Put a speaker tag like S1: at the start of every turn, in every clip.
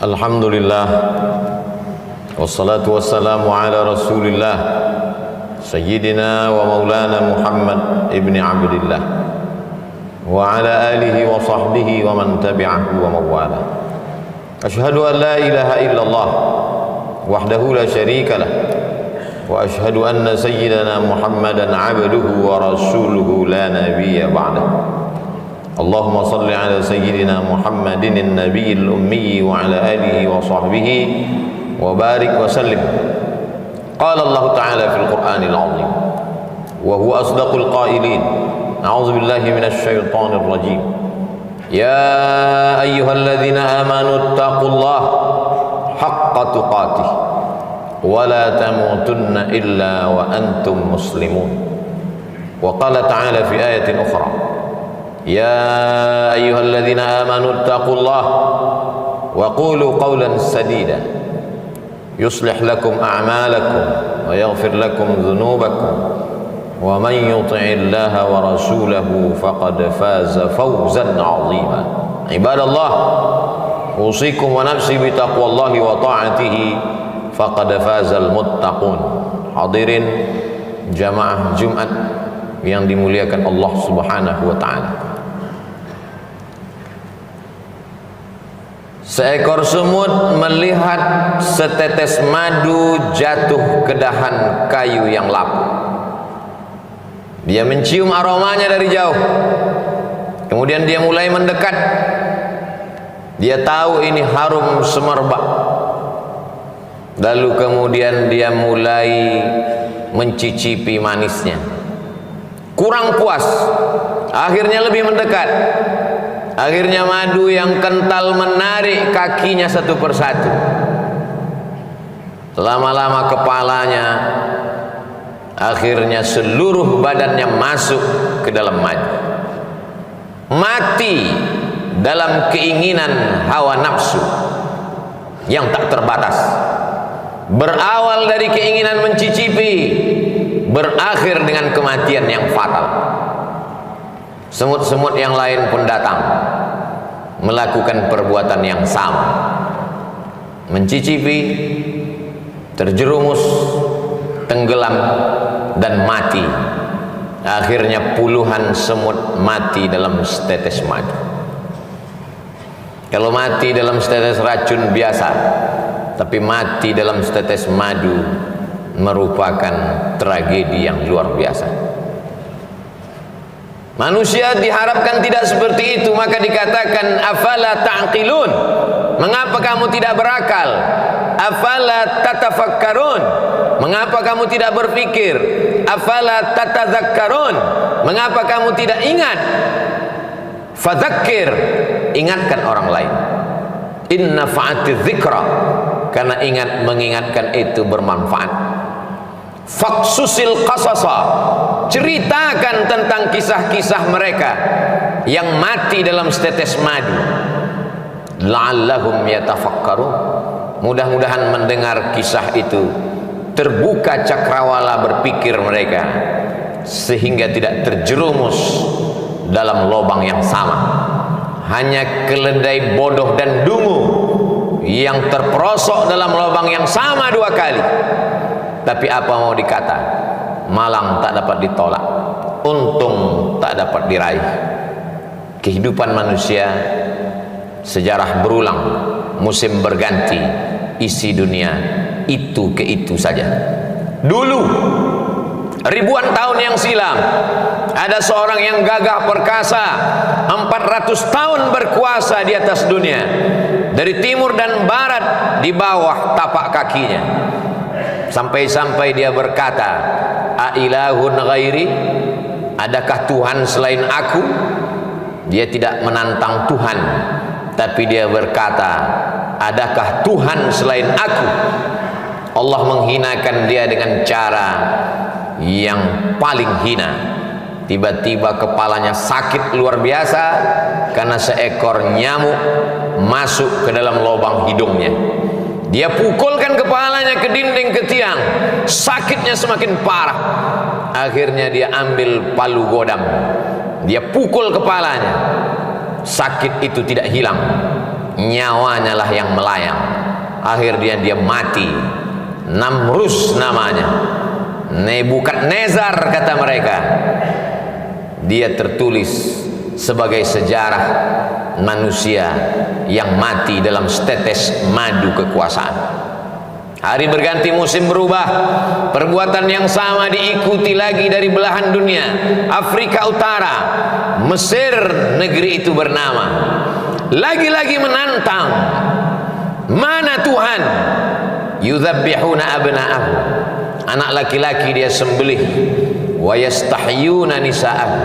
S1: Alhamdulillah, wassalatu wassalamu ala rasulillah Sayyidina wa maulana Muhammad ibni Abdillah wa ala alihi wa sahbihi wa man tabi'ahu wa mawala. Ashhadu an la ilaha illallah wahdahu la syarika lah, wa ashhadu anna sayyidana Muhammadan abduhu wa rasuluhu la nabiyya ba'dah. Allahumma salli ala sayyidina Muhammadin an-nabiyil ummi wa ala alihi wa sahbihi wa barik wa sallim. Qala Allah ta'ala fil Qur'anil 'azim wa huwa asdaqul qailin. A'udzu billahi minasy syaithanir rajim. Ya ayyuhalladzina amanu taqullaha haqqa tuqatih wa la tamutunna illa wa antum muslimun. Wa qala ta'ala fi ayatin ukhra, يا أيها الذين آمنوا اتقوا الله وقولوا قولا سديدا يصلح لكم أعمالكم ويغفر لكم ذنوبكم ومن يطع الله ورسوله فقد فاز فوزا عظيما. عباد الله، أوصيكم ونفسي بتقوى الله وطاعته فقد فاز المتقون. Hadirin jamaah Jumat yang dimuliakan Allah Subhanahu wa taala. Seekor semut melihat setetes madu jatuh ke dahan kayu yang lapuk. Dia mencium aromanya dari jauh. Kemudian dia mulai mendekat. Dia tahu ini harum semerbak. Lalu kemudian dia mulai mencicipi manisnya. Kurang puas, akhirnya lebih mendekat. Akhirnya madu yang kental menarik kakinya satu persatu. Lama-lama kepalanya, akhirnya seluruh badannya masuk ke dalam madu. Mati dalam keinginan hawa nafsu yang tak terbatas. Berawal dari keinginan mencicipi, berakhir dengan kematian yang fatal. Semut-semut yang lain pun datang melakukan perbuatan yang sama, mencicipi, terjerumus, tenggelam, dan mati. Akhirnya puluhan semut mati dalam setetes madu. Kalau mati dalam setetes racun biasa, tapi mati dalam setetes madu merupakan tragedi yang luar biasa. Manusia diharapkan tidak seperti itu, maka dikatakan afala ta'qilun. Mengapa kamu tidak berakal? Afala tatafakkarun. Mengapa kamu tidak berpikir? Afala tatadzakkarun. Mengapa kamu tidak ingat? Fadzakir, ingatkan orang lain. Inna fa'ati dzikra, karena mengingatkan itu bermanfaat. Faksusil qasasa, ceritakan tentang kisah-kisah mereka yang mati dalam setetes madu. La'allahum yatafakkarun, mudah-mudahan mendengar kisah itu terbuka cakrawala berpikir mereka, sehingga tidak terjerumus dalam lubang yang sama. Hanya keledai bodoh dan dungu yang terperosok dalam lubang yang sama dua kali. Tapi apa mau dikata, malang tak dapat ditolak, untung tak dapat diraih. Kehidupan manusia, sejarah berulang, musim berganti, isi dunia itu ke itu saja. Dulu, ribuan tahun yang silam, ada seorang yang gagah perkasa, 400 tahun berkuasa di atas dunia, dari timur dan barat di bawah tapak kakinya. Sampai-sampai dia berkata, "Ailahun ghairi?" Adakah Tuhan selain aku? Dia tidak menantang Tuhan, tapi dia berkata, adakah Tuhan selain aku? Allah menghinakan dia dengan cara yang paling hina. Tiba-tiba kepalanya sakit luar biasa karena seekor nyamuk masuk ke dalam lubang hidungnya. Dia pukulkan kepalanya ke dinding, ke tiang, sakitnya semakin parah. Akhirnya dia ambil palu godam, dia pukul kepalanya, sakit itu tidak hilang. nyawanya lah yang melayang. Akhirnya dia mati. Namrus namanya, Nebukadnezar kata mereka. Dia tertulis sebagai sejarah manusia yang mati dalam setetes madu kekuasaan. Hari berganti, musim berubah, perbuatan yang sama diikuti lagi dari belahan dunia. Afrika Utara, Mesir, negeri itu bernama, lagi-lagi menantang. Mana Tuhan? Yudzabbihuna abna'ahu, anak laki-laki dia sembelih. Wa yastahyuna nisa'ahu,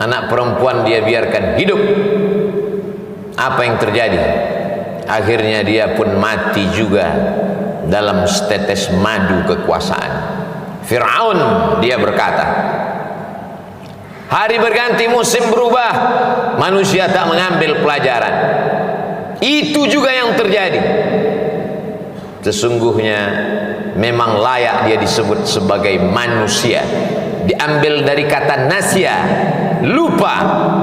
S1: anak perempuan dia biarkan hidup. Apa yang terjadi? Akhirnya dia pun mati juga dalam setetes madu kekuasaan. Fir'aun dia berkata, hari berganti, musim berubah, manusia tak mengambil pelajaran. Itu juga yang terjadi. Sesungguhnya memang layak dia disebut sebagai manusia. Diambil dari kata nasya, lupa,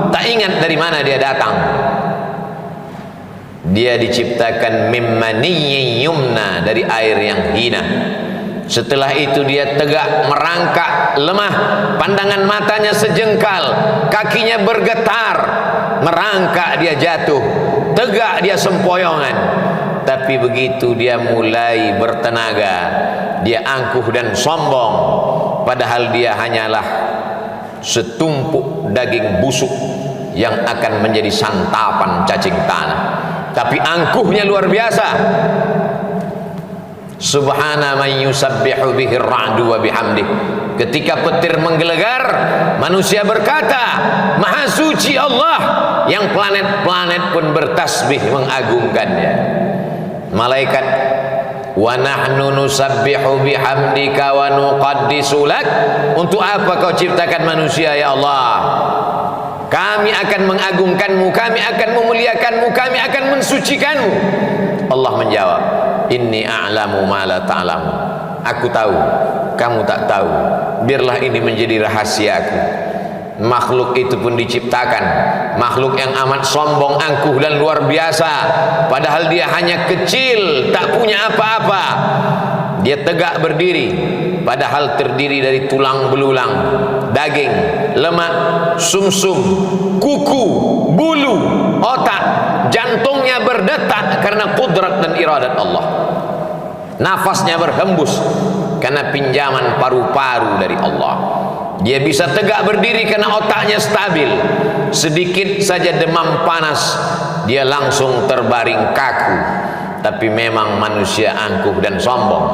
S1: tak ingat dari mana dia datang. Dia diciptakan mimmaniyyin yumna, dari air yang hina. Setelah itu dia tegak merangkak, lemah, pandangan matanya sejengkal, kakinya bergetar, merangkak dia jatuh, tegak dia sempoyongan. Tapi begitu dia mulai bertenaga, dia angkuh dan sombong, padahal dia hanyalah setumpuk daging busuk yang akan menjadi santapan cacing tanah. Tapi angkuhnya luar biasa. Subhana man yusabbihu bihi ar-ra'du wa bihamdih. Ketika petir menggelegar, manusia berkata, Maha suci Allah, yang planet-planet pun bertasbih mengagungkannya. Malaikat, wa nahnu nusabbihu bihamdika wa nuqaddisu lak. Untuk apa kau ciptakan manusia ya Allah? Kami akan mengagungkanmu, kami akan memuliakanmu, kami akan mensucikanmu. Allah menjawab, inni a'lamu ma la ta'lamu. Aku tahu, kamu tak tahu. Biarlah ini menjadi rahasiaku. Makhluk itu pun diciptakan, makhluk yang amat sombong, angkuh dan luar biasa, padahal dia hanya kecil, tak punya apa-apa. Dia tegak berdiri, padahal terdiri dari tulang belulang, daging, lemak, sumsum, kuku, bulu, otak. Jantungnya berdetak karena kudrat dan iradat Allah. Nafasnya berhembus karena pinjaman paru-paru dari Allah. Dia bisa tegak berdiri karena otaknya stabil. Sedikit saja demam panas, dia langsung terbaring kaku. Tapi memang manusia angkuh dan sombong.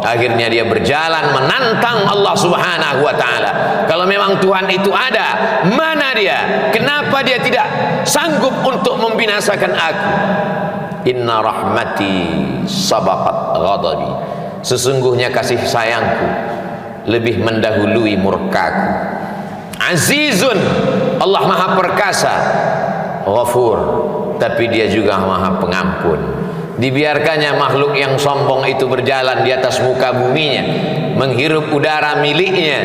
S1: Akhirnya dia berjalan menantang Allah Subhanahu wa ta'ala. Kalau memang Tuhan itu ada, mana dia? Kenapa dia tidak sanggup untuk membinasakan aku? Inna rahmati sabaqat ghadabi. Sesungguhnya kasih sayangku lebih mendahului murkaku. Azizun, Allah maha perkasa. Ghafur, tapi dia juga maha pengampun. Dibiarkannya makhluk yang sombong itu berjalan di atas muka buminya, menghirup udara miliknya,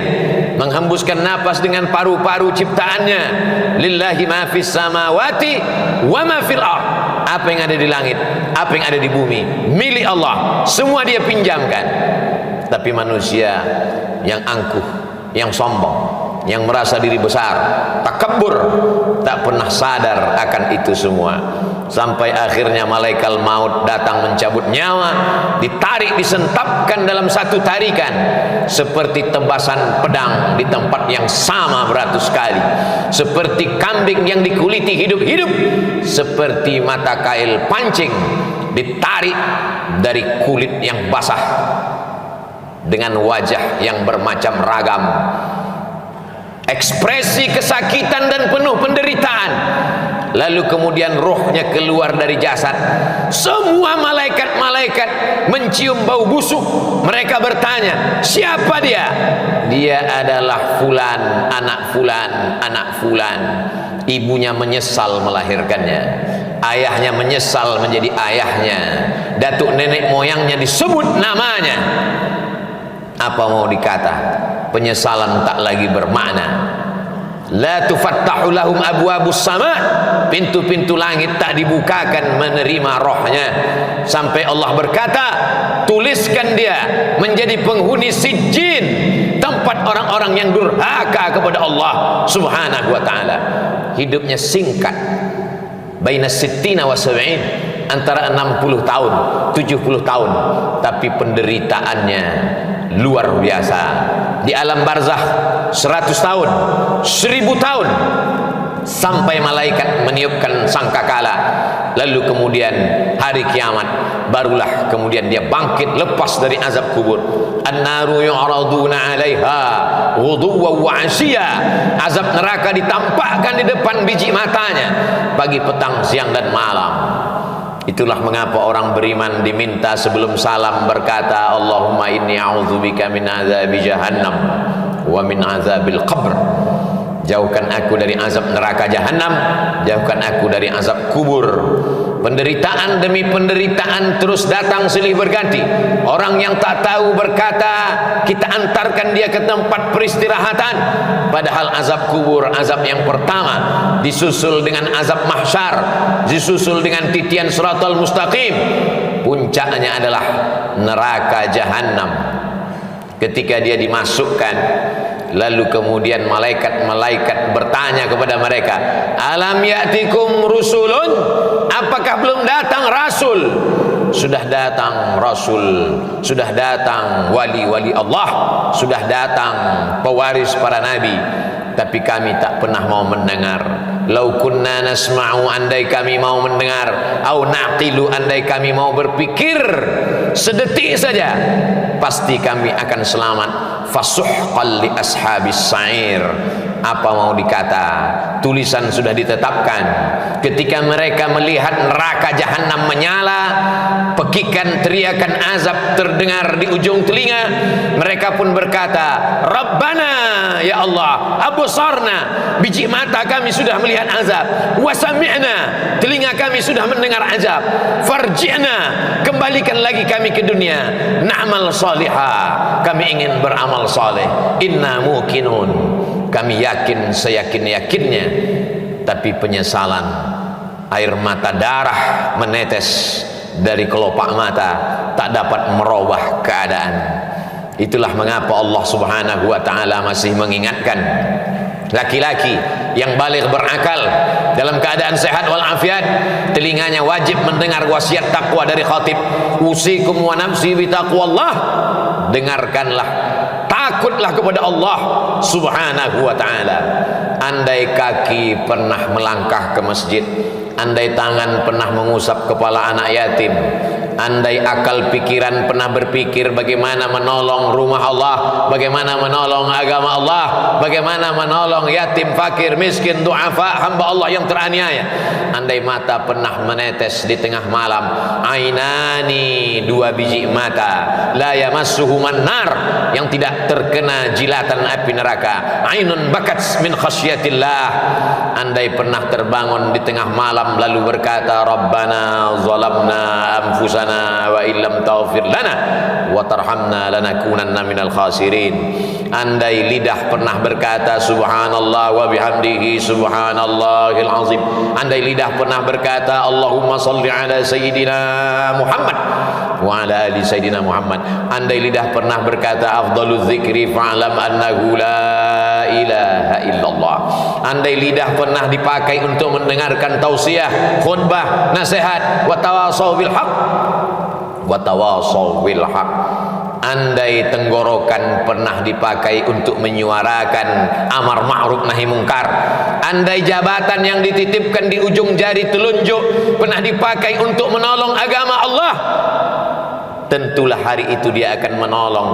S1: menghembuskan napas dengan paru-paru ciptaannya. Lillahi ma fis samawati wa ma fil ardh. Apa yang ada di langit, apa yang ada di bumi, milik Allah, semua dia pinjamkan. Tapi manusia yang angkuh, yang sombong, yang merasa diri besar, takabur, tak pernah sadar akan itu semua. Sampai akhirnya malaikat maut datang mencabut nyawa, ditarik, disentapkan dalam satu tarikan, seperti tebasan pedang di tempat yang sama beratus kali, seperti kambing yang dikuliti hidup-hidup, seperti mata kail pancing ditarik dari kulit yang basah, dengan wajah yang bermacam ragam, ekspresi kesakitan dan penuh penderitaan. Lalu kemudian rohnya keluar dari jasad. Semua malaikat-malaikat mencium bau busuk. Mereka bertanya, siapa dia? Dia adalah fulan, anak fulan, anak fulan. Ibunya menyesal melahirkannya, ayahnya menyesal menjadi ayahnya, datuk nenek moyangnya disebut namanya. Apa mau dikata? Penyesalan tak lagi bermakna. La tufattahu lahum abwabus sama', pintu-pintu langit tak dibukakan menerima rohnya, sampai Allah berkata, tuliskan dia menjadi penghuni sijjin, tempat orang-orang yang durhaka kepada Allah subhanahu wa ta'ala. Hidupnya singkat, baina sittina wa sab'in, antara 60 tahun 70 tahun, tapi penderitaannya luar biasa. Di alam barzakh 100 tahun, 1000 tahun, sampai malaikat meniupkan sangkakala. Lalu kemudian hari kiamat, barulah kemudian dia bangkit lepas dari azab kubur. An-naru yu'raduna 'alaiha ghuduwwan wa 'ashiyya. Azab neraka ditampakkan di depan biji matanya pagi, petang, siang dan malam. Itulah mengapa orang beriman diminta sebelum salam berkata, Allahumma inni a'udzubika min azabi jahannam wa min azabil qabr. Jauhkan aku dari azab neraka jahanam, jauhkan aku dari azab kubur. Penderitaan demi penderitaan terus datang silih berganti. Orang yang tak tahu berkata, kita antarkan dia ke tempat peristirahatan, padahal azab kubur, azab yang pertama, disusul dengan azab mahsyar, disusul dengan titian siratal mustaqim, puncaknya adalah neraka jahanam. Ketika dia dimasukkan, lalu kemudian malaikat bertanya kepada mereka, alam ya'tikum rusulun, apakah belum datang rasul? Sudah datang rasul, sudah datang wali-wali Allah, sudah datang pewaris para nabi, tapi kami tak pernah mau mendengar. Lau kunna nasma'u, andai kami mau mendengar, au naqilu, andai kami mau berpikir sedetik saja, pasti kami akan selamat. Fasuhqan li ashabis sa'ir. Apa mau dikata, tulisan sudah ditetapkan. Ketika mereka melihat neraka jahanam menyala, pekikan teriakan azab terdengar di ujung telinga, mereka pun berkata, Rabbana, ya Allah, absarna, biji mata kami sudah melihat azab, wa sami'na, telinga kami sudah mendengar azab, farji'na, kembalikan lagi kami ke dunia, na'mal salihah, kami ingin beramal saleh, inna muqinun, kami yakin seyakin-yakinnya. Tapi penyesalan, air mata darah menetes dari kelopak mata, tak dapat merubah keadaan. Itulah mengapa Allah subhanahu wa ta'ala masih mengingatkan laki-laki yang baligh berakal dalam keadaan sehat walafiat, telinganya wajib mendengar wasiat takwa dari khatib, usikum wa nafsi bitaqwallah, dengarkanlah, takutlah kepada Allah subhanahu wa ta'ala. Andai kaki pernah melangkah ke masjid, andai tangan pernah mengusap kepala anak yatim, andai akal pikiran pernah berpikir bagaimana menolong rumah Allah, bagaimana menolong agama Allah, bagaimana menolong yatim, fakir, miskin, du'afa, hamba Allah yang teraniaya, andai mata pernah menetes di tengah malam, ainani, dua biji mata, la yamassuhuman nar, yang tidak terkena jilatan api neraka, ainun bakat min khasyatillah, andai pernah terbangun di tengah malam lalu berkata, Rabbana zalamna anfusana wa illam taghfir lana wa tarhamna lanakunanna minal khasirin. Andai lidah pernah berkata subhanallah wa bihamdihi subhanallahil azim, andai lidah pernah berkata Allahumma salli ala sayyidina Muhammad wa ala ali sayyidina Muhammad, andai lidah pernah berkata afdaluz zikri fa'lam annahu la ilaha illallah, andai lidah pernah dipakai untuk mendengarkan tausiah, khutbah, nasihat, wa tawasaw bil haq, wa tawasaw bil haq, andai tenggorokan pernah dipakai untuk menyuarakan amar ma'ruf nahi mungkar, andai jabatan yang dititipkan di ujung jari telunjuk pernah dipakai untuk menolong agama Allah, tentulah hari itu dia akan menolong.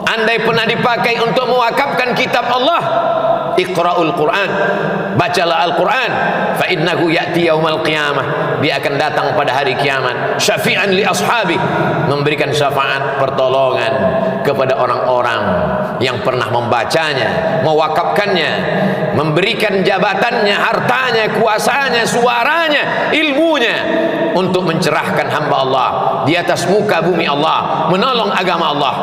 S1: Andai pernah dipakai untuk mewakafkan kitab Allah, Iqra'ul Quran, bacalah Al-Quran, fa innahu ya'ti yaumal qiyamah, dia akan datang pada hari kiamat, syafi'an li ashabi, memberikan syafaat pertolongan kepada orang-orang yang pernah membacanya, mewakafkannya, memberikan jabatannya, hartanya, kuasanya, suaranya, ilmunya untuk mencerahkan hamba Allah di atas muka bumi Allah, menolong agama Allah,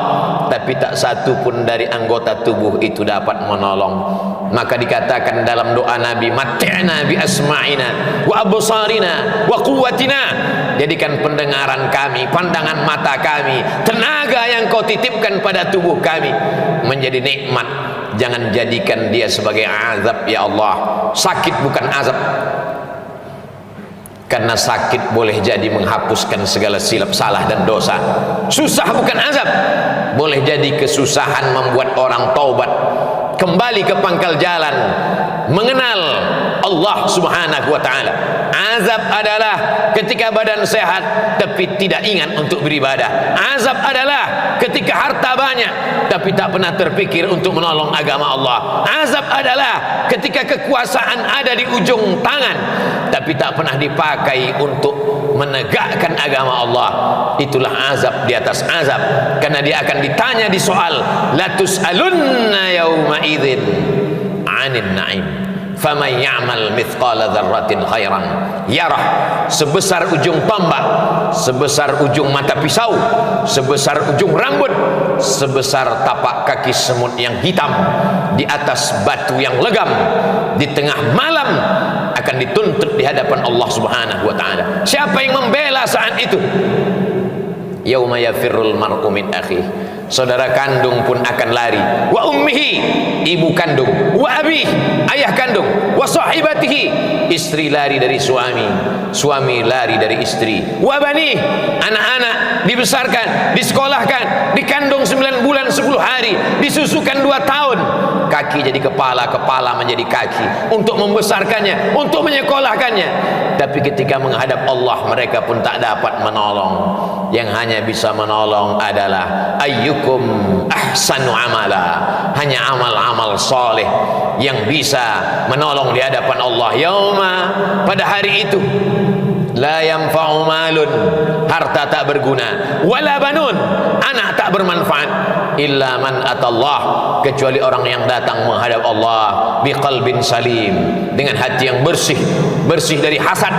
S1: tapi tak satu pun dari anggota tubuh itu dapat menolong. Maka dikatakan dalam doa Nabi, mat'na bi asma'ina wa absarina wa quwwatina, jadikan pendengaran kami, pandangan mata kami, tenaga yang kau titipkan pada tubuh kami menjadi nikmat. Jangan jadikan dia sebagai azab ya Allah. Sakit bukan azab, karena sakit boleh jadi menghapuskan segala silap salah dan dosa. Susah bukan azab, boleh jadi kesusahan membuat orang taubat, kembali ke pangkal jalan, mengenal Allah subhanahu wa ta'ala. Azab adalah ketika badan sehat tapi tidak ingat untuk beribadah. Azab adalah ketika harta banyak tapi tak pernah terpikir untuk menolong agama Allah. Azab adalah ketika kekuasaan ada di ujung tangan tapi tak pernah dipakai untuk menegakkan agama Allah. Itulah azab di atas azab, karena dia akan ditanya di soal latus'alunna yauma idzin 'anil na'im faman ya'mal mithqala dzarratin khairan yarah. Sebesar ujung tombak, sebesar ujung mata pisau, sebesar ujung rambut, sebesar tapak kaki semut yang hitam di atas batu yang legam di tengah malam akan dituntut di hadapan Allah subhanahu wa ta'ala. Siapa yang membela saat itu? Yauma yafirrul mar'u min akhihi, saudara kandung pun akan lari, wa ummihi, ibu kandung, wa abi, ayah kandung, wa sahibatihi, istri lari dari suami, suami lari dari istri, wa bani, anak-anak dibesarkan, disekolahkan, dikandung 9 bulan 10 hari, disusukan 2 tahun, kaki jadi kepala, kepala menjadi kaki, untuk membesarkannya, untuk menyekolahkannya. Tapi ketika menghadap Allah, mereka pun tak dapat menolong. Yang hanya bisa menolong adalah ayyukum ahsanu amala, hanya amal-amal soleh yang bisa menolong di hadapan Allah. Yauma, pada hari itu, la yanfa'u malun, harta tak berguna, wala banun, anak tak bermanfaat, illa man atallah, kecuali orang yang datang menghadap Allah biqalbin salim, dengan hati yang bersih, bersih dari hasad,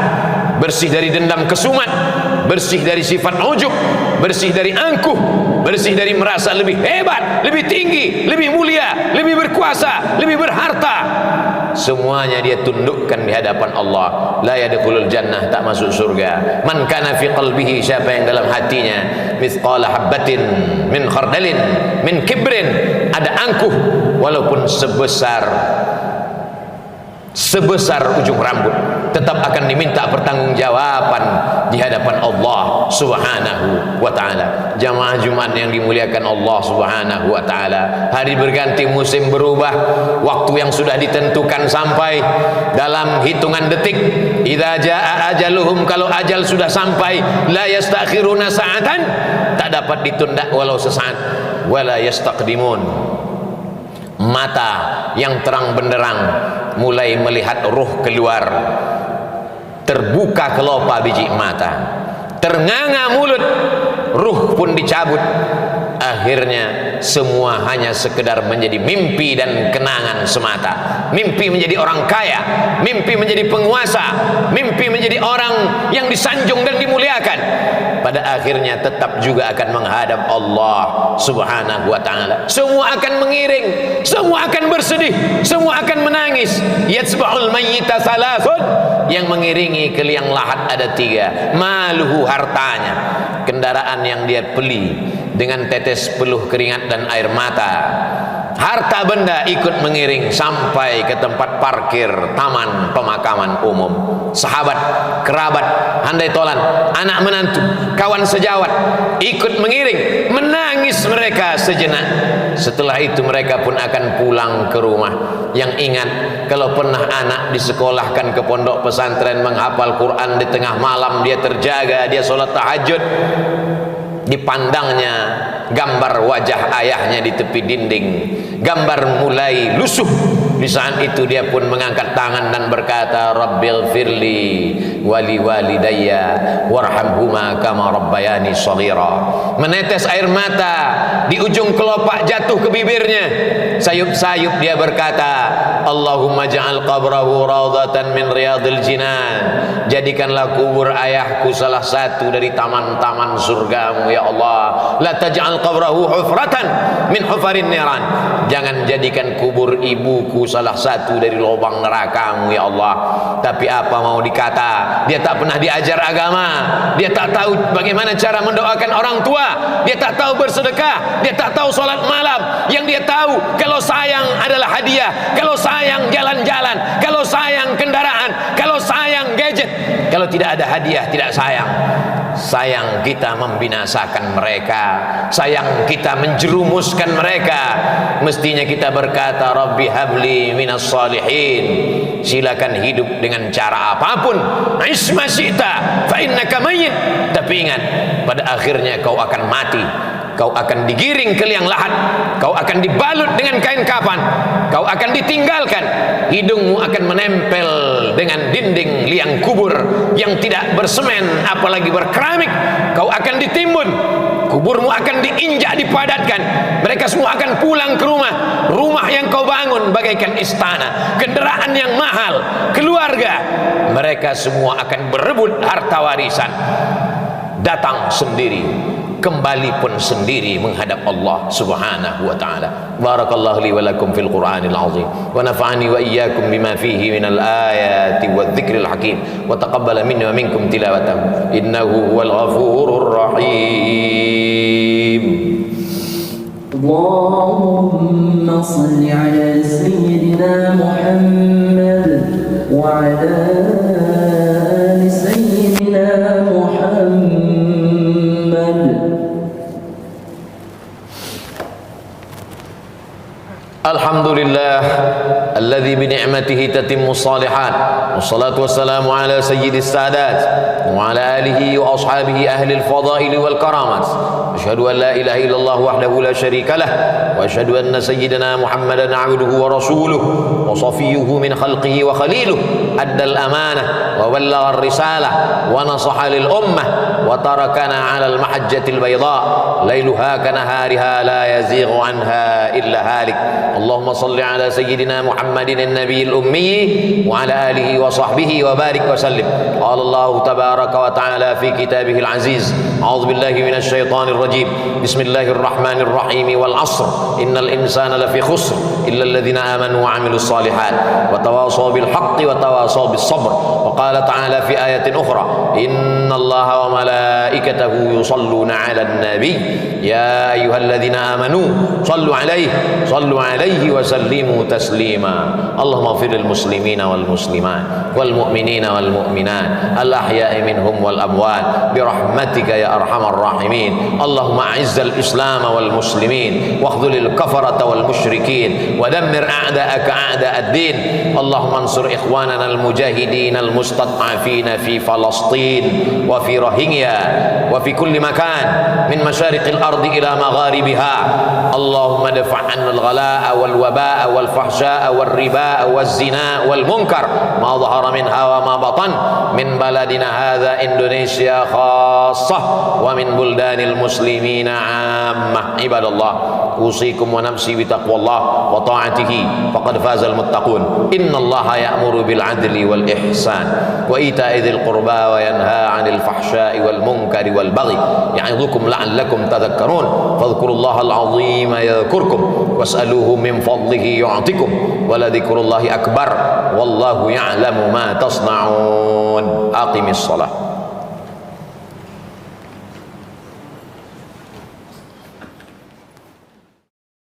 S1: bersih dari dendam kesumat, bersih dari sifat ujub, bersih dari angkuh, bersih dari merasa lebih hebat, lebih tinggi, lebih mulia, lebih berkuasa, lebih berharta. Semuanya dia tundukkan di hadapan Allah. La yadkhulul jannah, tak masuk surga. Man kana fi qalbihi, siapa yang dalam hatinya mithqala habbatin min khardalin min kibrin, ada angkuh walaupun sebesar ujung rambut, tetap akan diminta pertanggungjawaban di hadapan Allah subhanahu wa ta'ala. Jamaah Jumat yang dimuliakan Allah subhanahu wa ta'ala, hari berganti, musim berubah, waktu yang sudah ditentukan sampai dalam hitungan detik. Idza jaa ajaluhum, kalau ajal sudah sampai, la yastakhiruna sa'atan, tak dapat ditunda walau sesaat, wala yastaqdimun. Mata yang terang benderang mulai melihat ruh keluar, terbuka kelopak biji mata, ternganga mulut, ruh pun dicabut. Akhirnya semua hanya sekedar menjadi mimpi dan kenangan semata. Mimpi menjadi orang kaya, mimpi menjadi penguasa, mimpi menjadi orang yang disanjung dan dimuliakan. Pada akhirnya tetap juga akan menghadap Allah subhanahu wa ta'ala. Semua akan mengiring, semua akan bersedih, semua akan menangis. Yatsba'ul mayyita salasun, yang mengiringi ke liang lahat ada 3. Maluhu, hartanya, kendaraan yang dia beli dengan tetes peluh keringat dan air mata. Harta benda ikut mengiring sampai ke tempat parkir taman pemakaman umum. Sahabat, kerabat, handai tolan, anak menantu, kawan sejawat ikut mengiring, menangis mereka sejenak. Setelah itu mereka pun akan pulang ke rumah. Yang ingat, kalau pernah anak disekolahkan ke pondok pesantren menghafal Quran, di tengah malam dia terjaga, dia sholat tahajud, dipandangnya gambar wajah ayahnya di tepi dinding, gambar mulai lusuh, Di saat itu dia pun mengangkat tangan dan berkata, Rabbighfirli wali walidayya warhamhuma kama rabbayani shaghira. Menetes air mata, di ujung kelopak jatuh ke bibirnya. Sayup-sayup dia berkata, Allahumma ja'al qabrahu rawdatan min riyadil jinan. Jadikanlah kubur ayahku salah satu dari taman-taman surgamu ya Allah. La taj'al qabrahu hufratan min hufarin niran. Jangan jadikan kubur ibuku salah satu dari lubang nerakamu ya Allah. Tapi apa mau dikata, dia tak pernah diajar agama, dia tak tahu bagaimana cara mendoakan orang tua, dia tak tahu bersedekah, dia tak tahu sholat malam. Yang dia tahu, kalau sayang adalah hadiah, kalau sayang jalan-jalan, kalau sayang kendaraan, kalau sayang gadget. Kalau tidak ada hadiah, tidak sayang. Sayang kita membinasakan mereka, sayang kita menjerumuskan mereka. Mestinya kita berkata, Rabbi habli minas salihin. Silakan hidup dengan cara apapun, isma syi'ta fa innaka mayyit. Tapi ingat, pada akhirnya kau akan mati. Kau akan digiring ke liang lahat, kau akan dibalut dengan kain kafan, kau akan ditinggalkan, hidungmu akan menempel dengan dinding liang kubur yang tidak bersemen apalagi berkeramik. Kau akan ditimbun, kuburmu akan diinjak, dipadatkan. Mereka semua akan pulang ke rumah yang kau bangun bagaikan istana, kendaraan yang mahal, keluarga. Mereka semua akan berebut harta warisan. Datang sendiri, kembali pun sendiri menghadap Allah Subhanahu wa taala. Barakallahu li wa lakum fil Qur'anil azim wa nafa'ani wa iyyakum bima fihi minal ayati wadh-dhikril hakim wa taqabbala minni wa minkum tilawatan innahu huwal ghafurur rahim.
S2: Allahumma salli ala sayyidina Muhammad wa ala ali sayyidina Muhammad.
S1: Alhamdulillah alladzi bi ni'matihi tatimmu shalihat. Wassalatu wassalamu ala sayyidis sadat wa ala alihi wa ashabihi ahli al-fadail wal karamat. Asyhadu an la ilaha illallah wahdahu la syarika lah wa asyhadu anna sayyidina Muhammadan 'abduhu wa rasuluhu wa safiyyuhu min khalqihi wa khaliluhu. Adda al-amanah wa ballagha ar-risalah wa nasaha lil ummah wa tarakana 'ala al-mahajjatil bayda lailuha kanahariha la yazighu anha illa halik. اللهم صل على سيدنا محمد النبي الأمي وعلى آله وصحبه وبارك وسلم. قال الله تبارك وتعالى في كتابه العزيز أعوذ بالله من الشيطان الرجيم بسم الله الرحمن الرحيم والعصر إن الإنسان لفي خسر إلا الذين آمنوا وعملوا الصالحات وتواصوا بالحق وتواصوا بالصبر. وقال تعالى في آية أخرى إن الله وملائكته يصلون على النبي يا أيها الذين آمنوا صلوا عليه وسلموا تسليما. اللهم اغفر للمسلمين والمسلمات والمؤمنين والمؤمنات الأحياء منهم والأموات برحمتك يا أرحم الراحمين. اللهم أعز الإسلام والمسلمين واخذل الكفرة والمشركين ودمر أعداءك أعداء الدين. اللهم انصر إخواننا المجاهدين المستضعفين في فلسطين وفي روهينيا وفي كل مكان من مشارق الأرض إلى مغاربها. اللهم ادفع عنا الغلاء والوباء والفحشاء والرباء والزنا والمنكر ما ظهر منها وما بطن من بلدنا هذا إندونيسيا خاصة ومن بلدان المسلمين عامة. عباد الله أوصيكم ونفسي بتقوى الله وطاعته فقد فاز المتقون. إن الله يأمر بالعدل والإحسان وإيتاء ذي القربى وينهى عن الفحشاء والمنكر والبغي يعظكم لعلكم تذكرون. فاذكروا الله العظيم يذكركم واسألوه من فضله يعطكم ولذكر الله أكبر والله يعلم ما تصنعون. أقم الصلاة.